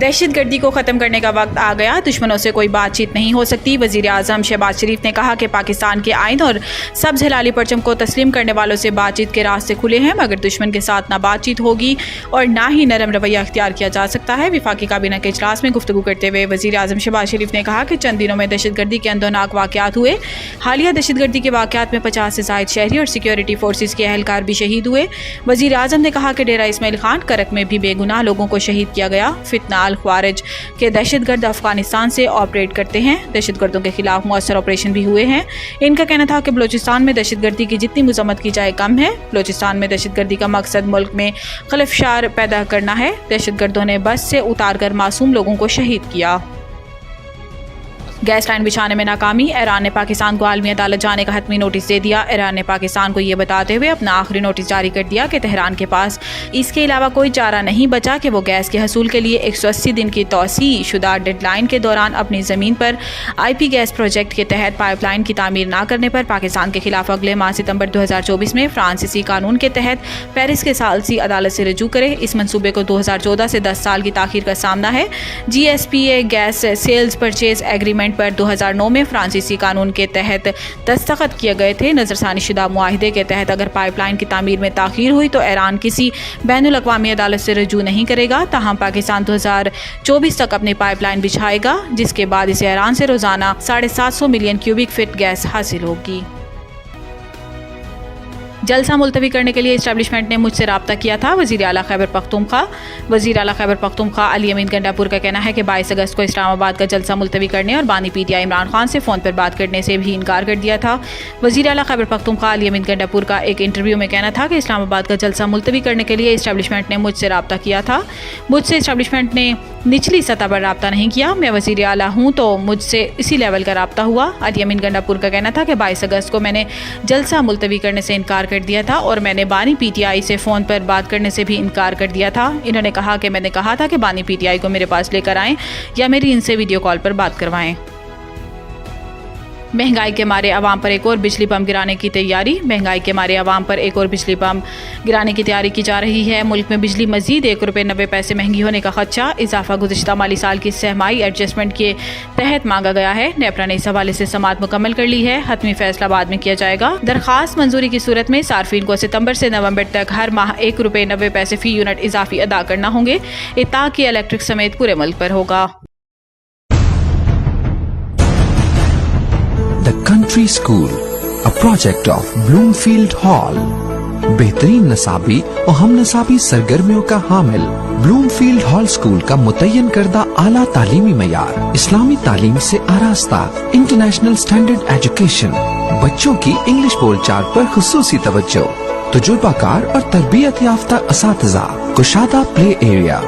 दहशत गर्दी को ख़त्म करने का वक्त आ गया, दुश्मनों से कोई बातचीत नहीं हो सकती। वज़ीर आज़म शहबाज शरीफ ने कहा कि पाकिस्तान के आइन और सब्ज़ हिलाली परचम को तस्लीम करने वालों से बातचीत के रास्ते खुले हैं, मगर दुश्मन के साथ ना बातचीत होगी और ना ही नरम रवैया अख्तियार किया जा सकता है। वफाकी काबीना के इजलास में गुफ्तगू करते हुए वज़ीर आज़म शहबाज शरीफ ने कहा कि चंद दिनों में दहशत गर्दी के अंदोनाक वाक़यात हुए। हालिया दहशत गर्दी के वाक़यात में 50 से ज़ायद शहरी और सिक्योरिटी फोर्सेस के अहलकार भी शहीद हुए। वज़ीर आज़म ने कहा कि डेरा इस्माइल खान करक में भी बेगुनाह लोगों को शहीद किया गया। फितना अल ख्वारिज के दहशतगर्द अफगानिस्तान से ऑपरेट करते हैं। दहशतगर्दों के खिलाफ मौसर ऑपरेशन भी हुए हैं। इनका कहना था कि बलूचिस्तान में दहशतगर्दी की जितनी मजम्मत की जाए कम है। बलूचिस्तान में दहशतगर्दी का मकसद मुल्क में खलफशार पैदा करना है। दहशतगर्दों ने बस से उतार कर मासूम लोगों को शहीद किया। गैस लाइन बिछाने में नाकामी, ईरान ने पाकिस्तान को आलमी अदालत जाने का हतमी नोटिस दे दिया। ईरान ने पाकिस्तान को ये बताते हुए अपना आखिरी नोटिस जारी कर दिया कि तेहरान के पास इसके अलावा कोई चारा नहीं बचा कि वो गैस के हसूल के लिए 180 दिन की तौसी शुदा डेडलाइन के दौरान अपनी ज़मीन पर IP गैस प्रोजेक्ट के तहत पाइपलाइन की तामीर न करने पर पाकिस्तान के खिलाफ अगले माह सितंबर 2024 में फ्रांसीसी कानून के तहत पेरिस के सालसी अदालत से रजू करे। इस मनसूबे को 2014 से 10 साल की ताखीर का सामना है। GSPA gas sales purchase agreement पर 2009 में फ्रांसीसी कानून के तहत दस्तखत किए गए थे। नजरसानी शुदा मुआहिदे के तहत अगर पाइपलाइन की तामीर में ताखीर हुई तो ईरान किसी बैनुल अक़वामी अदालत से रजू नहीं करेगा। ताहम पाकिस्तान 2024 तक अपनी पाइपलाइन बिछाएगा, जिसके बाद इसे ईरान से रोजाना 750 मिलियन क्यूबिक फीट गैस हासिल होगी। जलसा मुलतवी करने के लिए इस्टेब्लिशमेंट ने मुझसे रब्ता किया था। वज़ीर आला खैबर पख्तूनख्वा अली अमीन गंडापुर का कहना है कि 22 अगस्त को इस्लामाबाद का जलसा मुलतवी करने और बानी PTI इमरान खान से फ़ोन पर बात करने से भी इनकार कर दिया था। वज़ीर आला खैबर पख्तूनख्वा अली अमीन गंडापुर का एक इंटरव्यू में कहना था कि इस्लामाबाद का जलसा मुलतवी करने के लिए इस्टेब्लिशमेंट ने मुझसे रब्ता किया था। मुझसे इस्टेब्लिशमेंट ने निचली सतह पर रब्ता नहीं किया। मैं वज़ीर आला हूँ तो मुझसे इसी लेवल का रब्ता हुआ। अली अमीन गंडापुर का कहना था कि 22 अगस्त को मैंने जलसा मुलतवी करने से इनकार कर दिया था और मैंने बानी PTI से फ़ोन पर बात करने से भी इनकार कर दिया था। इन्होंने कहा कि मैंने कहा था कि बानी PTI को मेरे पास लेकर आएँ या मेरी इनसे वीडियो कॉल पर बात करवाएं। महंगाई के मारे अवाम पर एक और बिजली पम्प गिराने की तैयारी। महंगाई के मारे अवाम पर एक और बिजली पम्प गिराने की तैयारी की जा रही है। मुल्क में बिजली मजीद ₹1.90 महंगी होने का खदशा। इजाफा गुज़िश्ता माली साल की सहमाई एडजस्टमेंट के तहत मांगा गया है। नेपरा ने इस हवाले से समाअत मुकम्मल कर ली है। हतमी फैसला बाद में किया जाएगा। दरखास्त मंजूरी की सूरत में सार्फिन को सितंबर से नवंबर तक हर माह ₹1.90 फ़ी यूनिट इजाफी अदा करना होंगे। इत्ताक़ की इलेक्ट्रिक समेत पूरे मुल्क पर होगा। The Country School, a project of Bloomfield Hall, बेहतरीन नसाबी और हम नसाबी सरगर्मियों का हामिल ब्लूमफील्ड हॉल स्कूल का मुतय्यन करदा आला तालीमी मयार, इस्लामी तालीम से आरास्ता, इंटरनेशनल स्टैंडर्ड एजुकेशन, बच्चों की इंग्लिश बोलचाल पर खुसूसी तवज्जो, तजुर्बाकार और तरबियत याफ्ता असातिज़ा, कुशादा प्ले एरिया,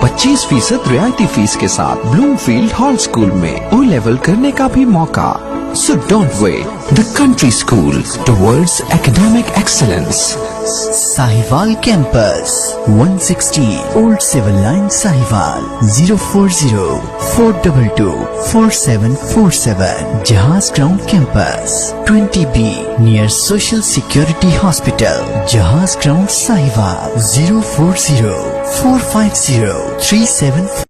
25% रियायती फीस के साथ ब्लूमफील्ड हॉल स्कूल में O लेवल करने का भी मौका। So don't wait. The Country School towards academic excellence. Sahiwal Campus, 160 Old Civil Line, Sahiwal, 040-422-4747. Jahaz Ground Campus, 20B near Social Security Hospital, Jahaz Ground, Sahiwal, 040-450-37